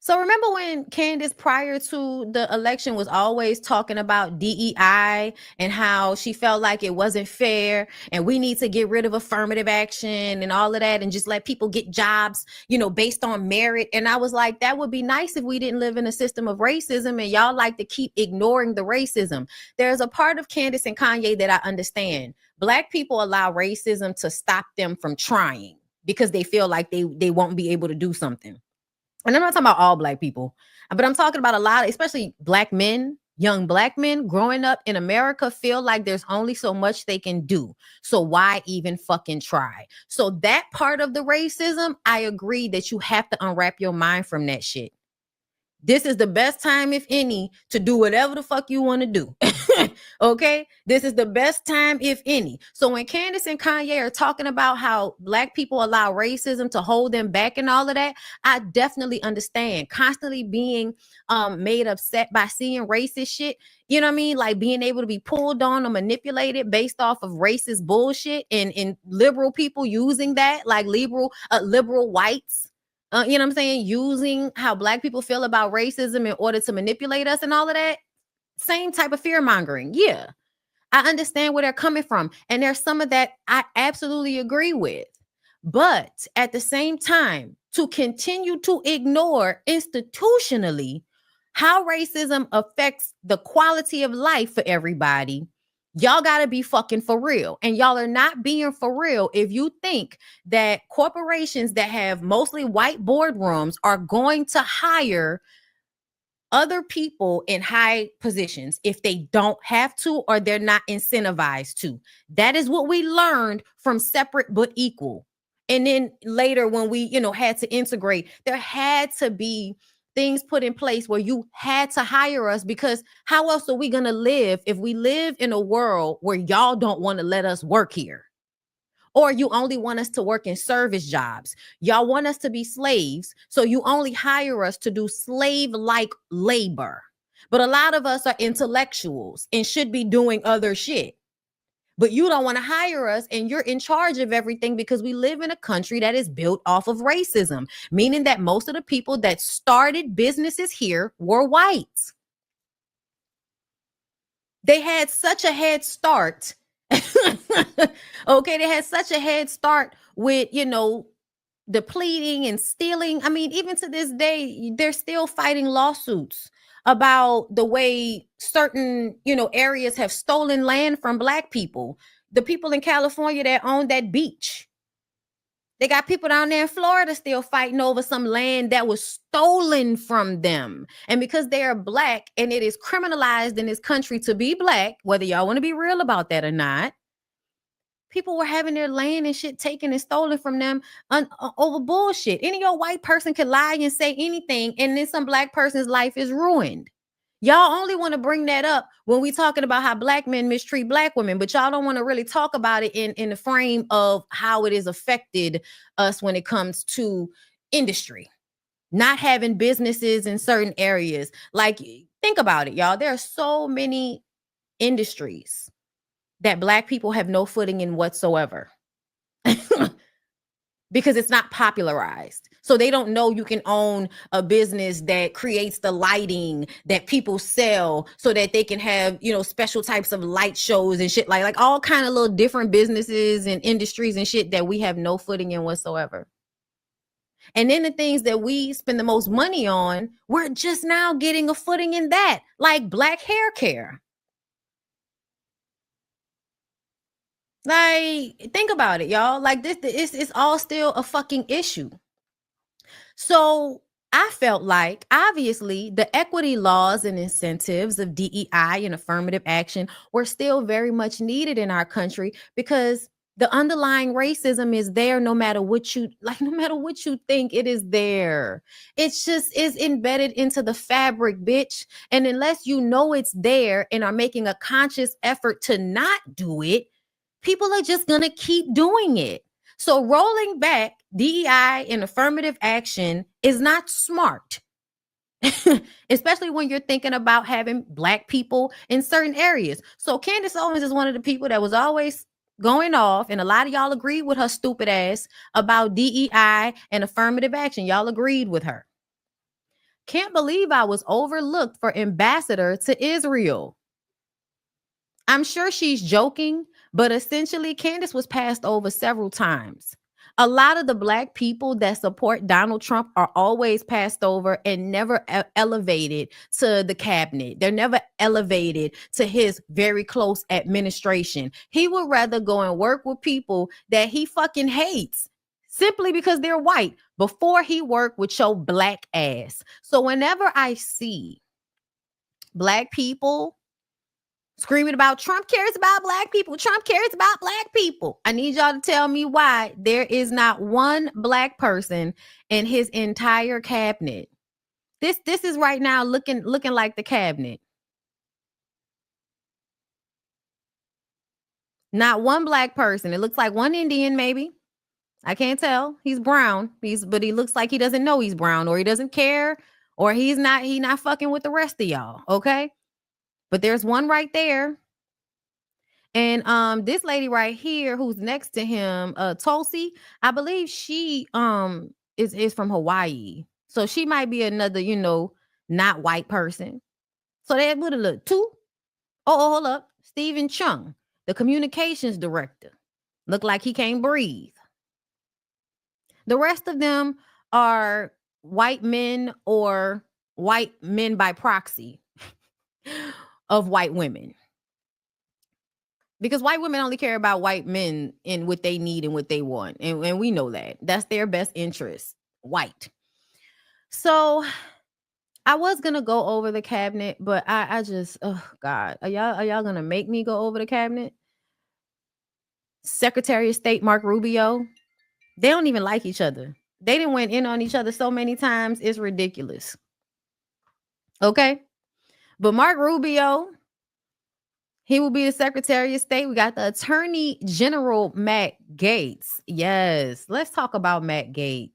So remember when Candace, prior to the election, was always talking about DEI and how she felt like it wasn't fair and we need to get rid of affirmative action and all of that and just let people get jobs, based on merit. And I was like, that would be nice if we didn't live in a system of racism, and y'all like to keep ignoring the racism. There's a part of Candace and Kanye that I understand. Black people allow racism to stop them from trying because they feel like they won't be able to do something. And I'm not talking about all Black people, but I'm talking about a lot, especially Black men, young Black men growing up in America feel like there's only so much they can do. So why even fucking try? So that part of the racism, I agree that you have to unwrap your mind from that shit. This is the best time, if any, to do whatever the fuck you want to do. Okay? This is the best time, if any. So when Candace and Kanye are talking about how Black people allow racism to hold them back and all of that, I definitely understand. Constantly being made upset by seeing racist shit, you know what I mean? Like being able to be pulled on or manipulated based off of racist bullshit, and liberal people using that, like liberal whites. You know what I'm saying? Using how Black people feel about racism in order to manipulate us and all of that. Same type of fear mongering. Yeah. I understand where they're coming from. And there's some of that I absolutely agree with. But at the same time, to continue to ignore institutionally how racism affects the quality of life for everybody, y'all got to be fucking for real. And y'all are not being for real if you think that corporations that have mostly white boardrooms are going to hire other people in high positions if they don't have to or they're not incentivized to. That is what we learned from Separate but Equal. And then later when we, had to integrate, there had to be things put in place where you had to hire us, because how else are we going to live if we live in a world where y'all don't want to let us work here? Or you only want us to work in service jobs. Y'all want us to be slaves, so you only hire us to do slave-like labor. But a lot of us are intellectuals and should be doing other shit. But you don't want to hire us, and you're in charge of everything because we live in a country that is built off of racism, meaning that most of the people that started businesses here were whites. They had such a head start. Okay, they had such a head start with, depleting and stealing. I mean, even to this day, they're still fighting lawsuits about the way certain, areas have stolen land from Black people. The people in California that own that beach, they got people down there in Florida still fighting over some land that was stolen from them. And because they are Black and it is criminalized in this country to be Black, whether y'all want to be real about that or not, people were having their land and shit taken and stolen from them over bullshit. Any old white person could lie and say anything, and then some Black person's life is ruined. Y'all only want to bring that up when we talking about how Black men mistreat Black women, but y'all don't want to really talk about it in the frame of how it has affected us when it comes to industry, not having businesses in certain areas. Like, think about it, y'all. There are so many industries that Black people have no footing in whatsoever. Because it's not popularized. So they don't know you can own a business that creates the lighting that people sell so that they can have, special types of light shows and shit, like all kind of little different businesses and industries and shit that we have no footing in whatsoever. And then the things that we spend the most money on, we're just now getting a footing in that, like Black hair care. Like, think about it, y'all. Like, this it's all still a fucking issue. So I felt like, obviously, the equity laws and incentives of DEI and affirmative action were still very much needed in our country, because the underlying racism is there no matter what you think, it is there. It's just is embedded into the fabric, bitch. And unless you know it's there and are making a conscious effort to not do it, people are just going to keep doing it. So rolling back DEI and affirmative action is not smart, especially when you're thinking about having Black people in certain areas. So Candace Owens is one of the people that was always going off, and a lot of y'all agreed with her stupid ass about DEI and affirmative action. Y'all agreed with her. Can't believe I was overlooked for ambassador to Israel. I'm sure she's joking, but essentially, Candace was passed over several times. A lot of the black people that support Donald Trump are always passed over and never elevated to the cabinet. They're never elevated to his very close administration. He would rather go and work with people that he fucking hates simply because they're white before he worked with your black ass. So whenever I see black people screaming about Trump cares about black people, Trump cares about black people, I need y'all to tell me why there is not one black person in his entire cabinet. This is right now looking like the cabinet. Not one black person. It looks like one Indian, maybe. I can't tell. He's brown. But he looks like he doesn't know he's brown, or he doesn't care, or he not fucking with the rest of y'all. Okay. But there's one right there. And this lady right here who's next to him, Tulsi, I believe she is from Hawaii. So she might be another, not white person. So that would have looked two. Oh, hold up. Stephen Chung, the communications director. Look like he can't breathe. The rest of them are white men or white men by proxy of white women. Because white women only care about white men and what they need and what they want. And we know that. That's their best interest. White. So I was going to go over the cabinet, but I just, oh God. Are y'all going to make me go over the cabinet? Secretary of State Mark Rubio. They don't even like each other. They didn't went in on each other so many times. It's ridiculous. Okay. But Mark Rubio, he will be the Secretary of State. We got the Attorney General, Matt Gaetz. Yes, let's talk about Matt Gaetz.